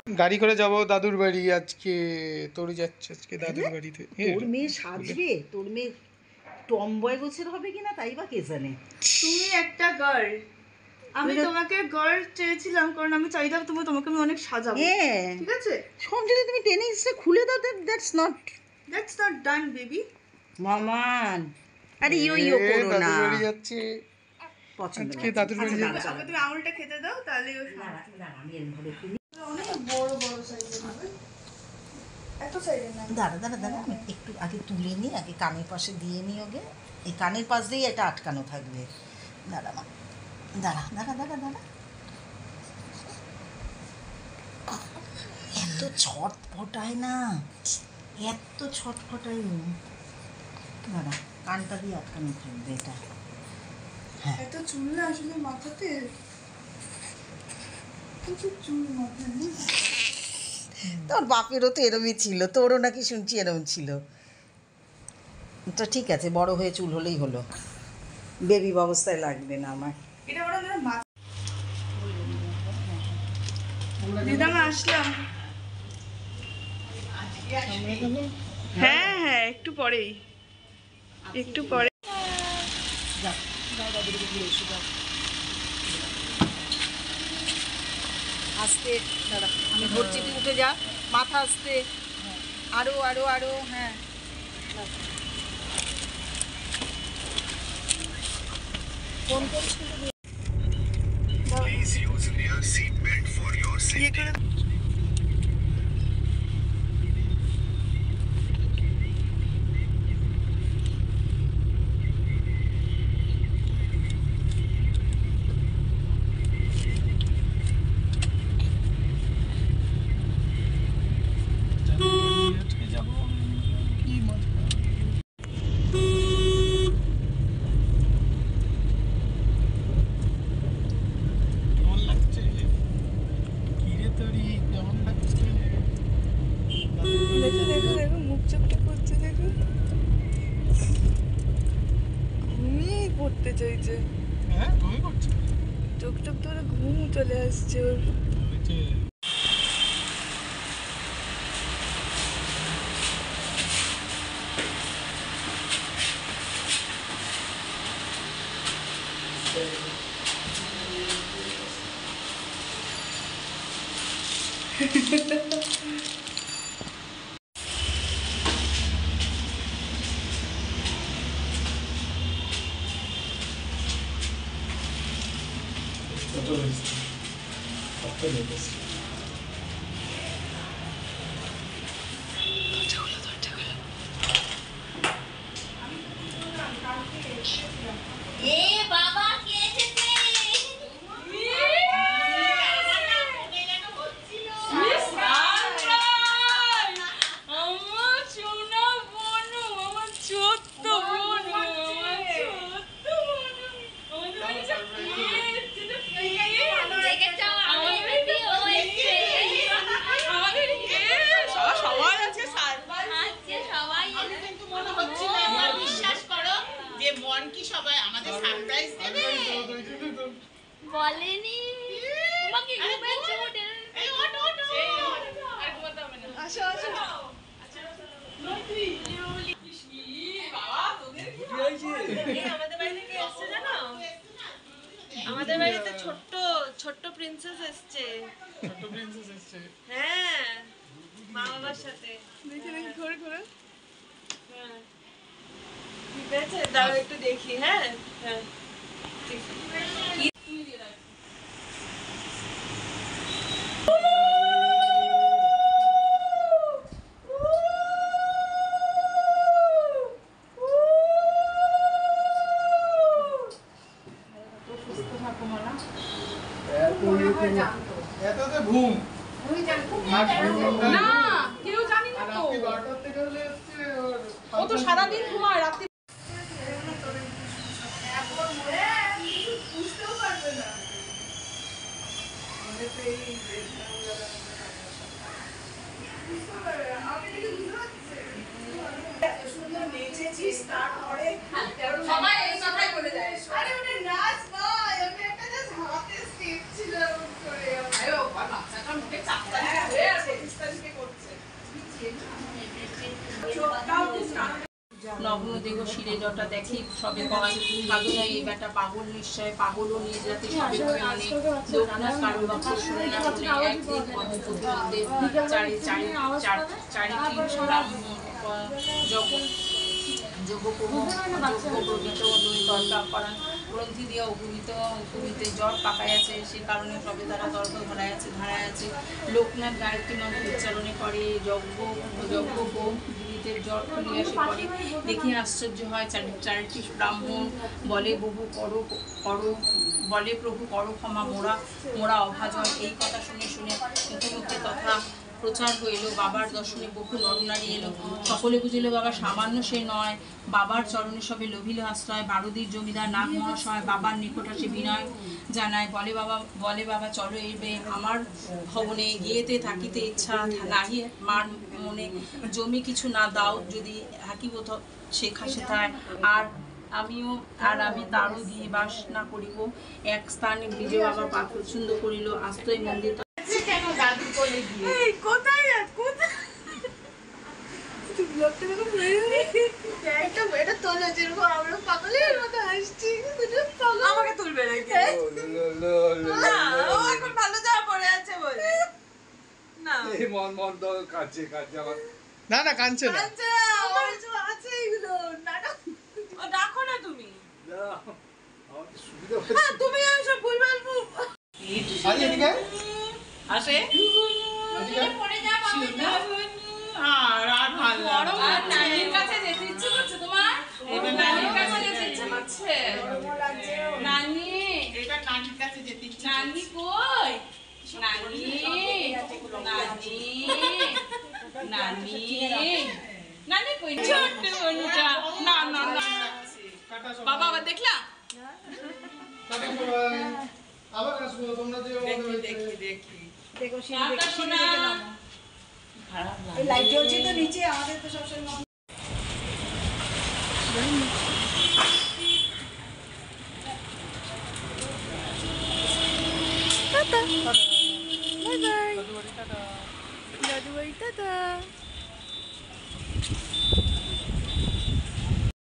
গাড়ি করে যাব দাদুর বাড়ি আজকে। তোর যাচ্ছে আজকে দাদুর বাড়িতে। তোর মেয়ে সাজবে, তোর মেয়ে টমবয় গোছের হবে কিনা তাই বা কে জানে। তুমি একটা গার্ল, আমি তোমাকে গার্ল চেয়েছিলাম কারণ আমি চাইতাম তোমাকে আমি অনেক সাজাবো। ঠিক আছে, শোন যদি তুমি টেনে এসে খুলে দাও, দ্যাটস নট ডান বেবি। মামান আরে ইয়ো করো না। দাদুর বাড়ি যাচ্ছে পছন্দ আজকে দাদুর বাড়ি যাচ্ছে। আগে তুমি আঙুলটা খেতে দাও, তাহলে আমি এর ভাবে খুলি। অনেক বড় বড় সাইজের হবে, এত সাইজের না। দাঁড়া আমি একটু আগে তুলে নিই, আগে কানের পাশে দিয়ে নিই। ওকে এই কানের পাশ দিয়েই এটা আটকানো থাকবে। দাঁড়া মা, দাঁড়া। এত ছটফটায় না, এত ছটফটায়। দাঁড়া, কানটা দিয়ে আটকানো থাকবে এটা। হ্যাঁ, এত চুল না আসলে মাথাতে, প্রচুর চুল মাথায়। তোর বাপেরও তো এরমই ছিল, তোরও নাকি শুনছি এরম ছিল। তো ঠিক আছে, বড় হয়ে চুল হলেই হলো, বেবি অবস্থায় লাগবে না আমার। এটা বড় ধরে মাথা। দিদামা আসলাম। হ্যাঁ একটু পরেই, একটু পরে। আস্তে দাঁড়া, আমি ধরছি, তুই উঠে যা, মাথা আস্তে। আরো হ্যাঁ। ফোন করছিল। দেখো মুখ চোখটা করছে, দেখো ঘুমিয়েই পড়তে চাইছে। হ্যাঁ তুমি করছো, চোখ ধরে ঘুম চলে আসছে ওর। বলেনি তোমাকে আমাদের বাড়িতে ছোট্ট প্রিন্সেস এসছে। হ্যাঁ, মা বাবার সাথে। দেখি ঘুরে হ্যাঁ ঠিক আছে, দাঁড়াও একটু দেখি। হ্যাঁ ঠিক আছে। না কেউ জানি না তো, ও তো সারাদিন ঘুমায়, রাত্রি বুঝতেও পারবে না। সবাই এই কথাই বলে যায়। আরে ওটা নাচ নয়, ওটা একটা জাস্ট হাতে স্টেপ ছিল করে। আরে ও বাচ্চাটার মুখে চাপটা নগ্ন দেহ শিরে জটা দেখি সবে কয় সাধনা এই বেটা পাগল নিশ্চয় পাগলও নিজ রাতে সবে কয় মানে লোকনাথ কারো বাক্য শুনে না বলে একদিন পদ্মপতিদের চারি চারি চারি যোগ্যপ্রবিত দুই তর্কা করান গ্রন্থি দিয়ে উপনীতে জ্বর পাকায় আছে সে কারণে সবে তারা তর্ক ধারায় আছে লোকনাথ গায়ত্রী মন্ত্র উচ্চারণে করে যজ্ঞ গীতের জ্বর খুলিয়া সে করে দেখি আশ্চর্য হয় চারিটি ব্রাহ্মণ বলে বলে প্রভু করো ক্ষমা মোরা অভাজন। এই কথা শুনে মুখে মুখে তথা প্রচার হইল। বাবার দর্শনে বহু নরনারী এলো, সকলে বুঝিল বাবা সামান্য সে নয়, বাবার চরণে সবে লোভিল আশ্রয়। বারোদির জমিদার নাগ মহাশয় বাবার নিকট আসে বিনয় জানায়, বলে বাবা চলো এবে আমার ভবনে, গিয়েতে থাকিতে ইচ্ছা নাহি মার মনে, জমি কিছু না দাও যদি থাকিব শেখা সেথায়, আমি তারও দিয়ে বাস না করিব, এক স্থানে বিজয় বাবার পা প্রচন্ড করিল, আস্তই মন্দির কেন দাদু বলে গিয়ে কোথায় এটা তোলো যেরকম আমরা পাগলের মতো হাসছি, আমাকে তুলবে নাকি? ও এখন ভালো যা পড়ে আছে বলে না, এই মন তো কাছে আমার না কাঁদছে না, আমার কিছু আছে এগুলো নাটক রাখো না তুমি, আমার সুবিধা তুমি সব ভুলভাল আজকে এদিকে আসে পড়ে যা আর ভালো নানির কাছে যেতে ইচ্ছে করছে তোমার? নানির কাছে যেতে ইচ্ছে করছে? নানি, এটা নানির কাছে যেতে ইচ্ছে নানি কই? নানি, নানি, নানি, নানি কই? ছোট্ট বোনটা। না না না, বাবা আবার দেখলা? টাটা সবাই, আবার আসবো তোমরা যে দেখি দেখো টাটা সোনা। এই লাইট জ্বলছে তো নিচে, আমাদের তো সবসময় বাই বাই, দাদু বাড়ি টাটা।